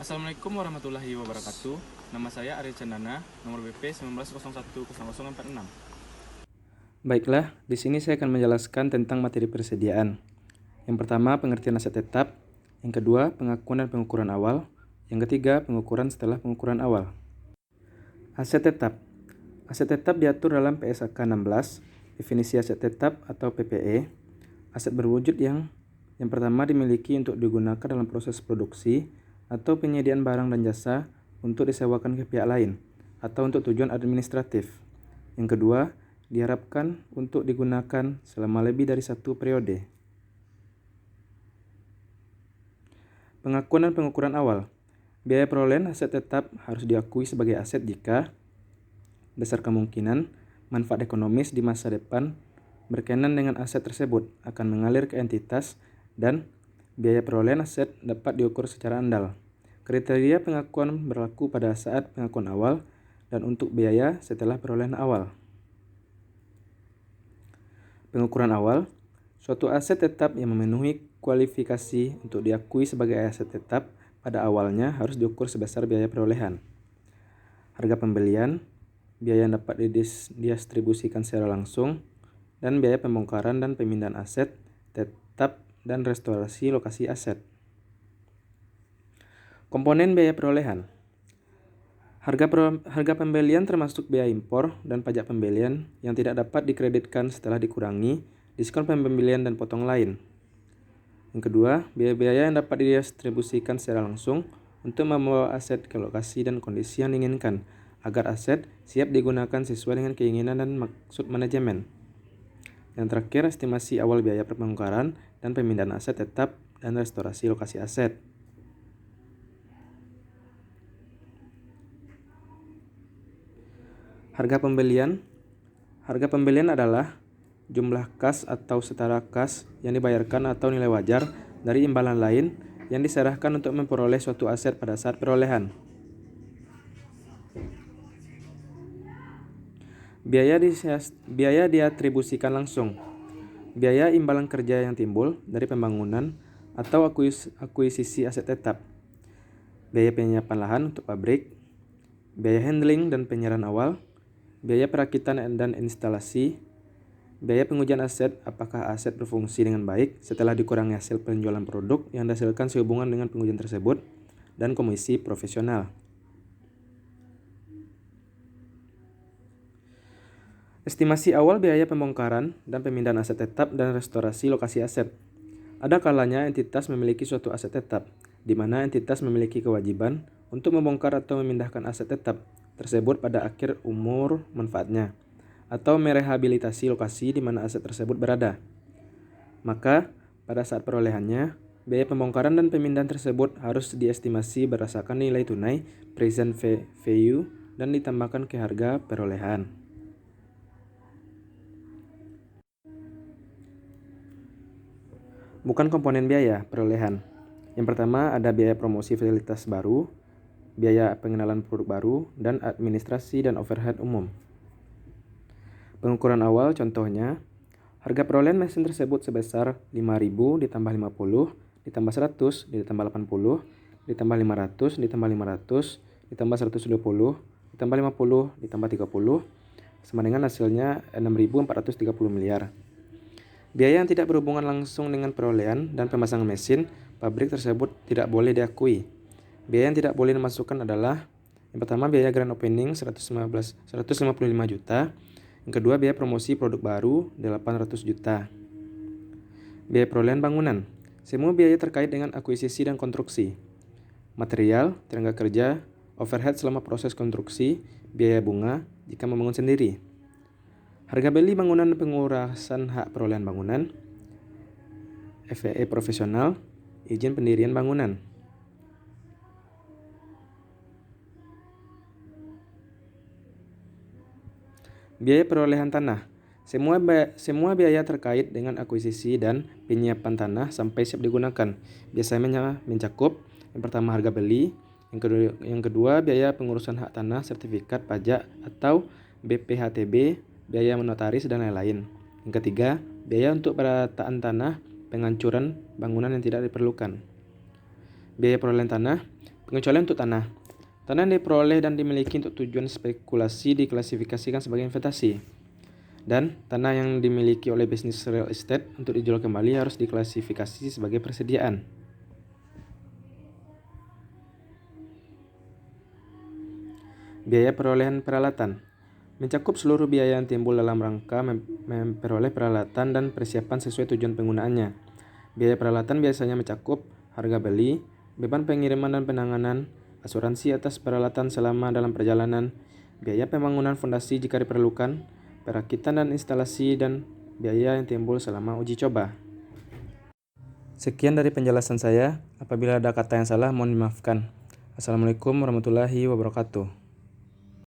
Assalamualaikum warahmatullahi wabarakatuh. Nama saya Arya Chandana, nomor BP 19010046. Baiklah, di sini saya akan menjelaskan tentang materi persediaan. Yang pertama, pengertian aset tetap. Yang kedua, pengakuan dan pengukuran awal. Yang ketiga, pengukuran setelah pengukuran awal. Aset tetap. Aset tetap diatur dalam PSAK 16, definisi aset tetap atau PPE. Aset berwujud yang pertama dimiliki untuk digunakan dalam proses produksi atau penyediaan barang dan jasa untuk disewakan ke pihak lain atau untuk tujuan administratif. Yang kedua, diharapkan untuk digunakan selama lebih dari satu periode. Pengakuan dan pengukuran awal. Biaya perolehan aset tetap harus diakui sebagai aset jika besar kemungkinan manfaat ekonomis di masa depan berkaitan dengan aset tersebut akan mengalir ke entitas dan biaya perolehan aset dapat diukur secara andal. Kriteria pengakuan berlaku pada saat pengakuan awal dan untuk biaya setelah perolehan awal. Pengukuran awal, suatu aset tetap yang memenuhi kualifikasi untuk diakui sebagai aset tetap pada awalnya harus diukur sebesar biaya perolehan. Harga pembelian, biaya yang dapat didistribusikan secara langsung, dan biaya pembongkaran dan pemindahan aset tetap dan restorasi lokasi aset. Komponen biaya perolehan. Harga pembelian termasuk biaya impor dan pajak pembelian yang tidak dapat dikreditkan setelah dikurangi diskon pembelian dan potong lain. Yang kedua, biaya-biaya yang dapat didistribusikan secara langsung untuk membawa aset ke lokasi dan kondisi yang diinginkan agar aset siap digunakan sesuai dengan keinginan dan maksud manajemen. Yang terakhir, estimasi awal biaya pembongkaran dan pemindahan aset tetap dan restorasi lokasi aset. Harga pembelian. Harga pembelian adalah jumlah kas atau setara kas yang dibayarkan atau nilai wajar dari imbalan lain yang diserahkan untuk memperoleh suatu aset pada saat perolehan. Biaya diatribusikan langsung. Biaya imbalan kerja yang timbul dari pembangunan atau akuisisi aset tetap. Biaya penyiapan lahan untuk pabrik. Biaya handling dan penyerahan awal. Biaya perakitan dan instalasi. Biaya pengujian aset, apakah aset berfungsi dengan baik setelah dikurangi hasil penjualan produk yang dihasilkan sehubungan dengan pengujian tersebut, dan komisi profesional. Estimasi awal biaya pembongkaran dan pemindahan aset tetap dan restorasi lokasi aset. Ada kalanya entitas memiliki suatu aset tetap, di mana entitas memiliki kewajiban untuk membongkar atau memindahkan aset tetap tersebut pada akhir umur manfaatnya, atau merehabilitasi lokasi di mana aset tersebut berada. Maka, pada saat perolehannya, biaya pembongkaran dan pemindahan tersebut harus diestimasi berdasarkan nilai tunai present value dan ditambahkan ke harga perolehan. Bukan komponen biaya perolehan. Yang pertama ada biaya promosi fasilitas baru, biaya pengenalan produk baru, dan administrasi dan overhead umum. Pengukuran awal contohnya, harga perolehan mesin tersebut sebesar 5.000 ditambah 50, ditambah 100, ditambah 80, ditambah 500, ditambah 500, ditambah 120, ditambah 50, ditambah 30, sama dengan hasilnya 6.430 miliar. Biaya yang tidak berhubungan langsung dengan perolehan dan pemasangan mesin pabrik tersebut tidak boleh diakui. Biaya yang tidak boleh dimasukkan adalah yang pertama biaya grand opening 155 juta, yang kedua biaya promosi produk baru 800 juta. Biaya perolehan bangunan. Semua biaya terkait dengan akuisisi dan konstruksi. Material, tenaga kerja, overhead selama proses konstruksi, biaya bunga jika membangun sendiri. Harga beli bangunan dan pengurasan hak perolehan bangunan, FEE profesional, izin pendirian bangunan. Biaya perolehan tanah. Semua biaya terkait dengan akuisisi dan penyiapan tanah sampai siap digunakan. Biasanya mencakup yang pertama harga beli, yang kedua biaya pengurusan hak tanah, sertifikat pajak atau BPHTB, biaya menotaris dan lain-lain. Yang ketiga, biaya untuk perataan tanah, penghancuran bangunan yang tidak diperlukan. Biaya perolehan tanah, Pengecualian untuk tanah. Tanah yang diperoleh dan dimiliki untuk tujuan spekulasi diklasifikasikan sebagai investasi. Dan tanah yang dimiliki oleh bisnis real estate untuk dijual kembali harus diklasifikasi sebagai persediaan. Biaya perolehan peralatan mencakup seluruh biaya yang timbul dalam rangka memperoleh peralatan dan persiapan sesuai tujuan penggunaannya. Biaya peralatan biasanya mencakup harga beli, beban pengiriman dan penanganan, asuransi atas peralatan selama dalam perjalanan, biaya pembangunan fondasi jika diperlukan, perakitan dan instalasi, dan biaya yang timbul selama uji coba. Sekian dari penjelasan saya. Apabila ada kata yang salah, mohon dimaafkan. Assalamualaikum warahmatullahi wabarakatuh.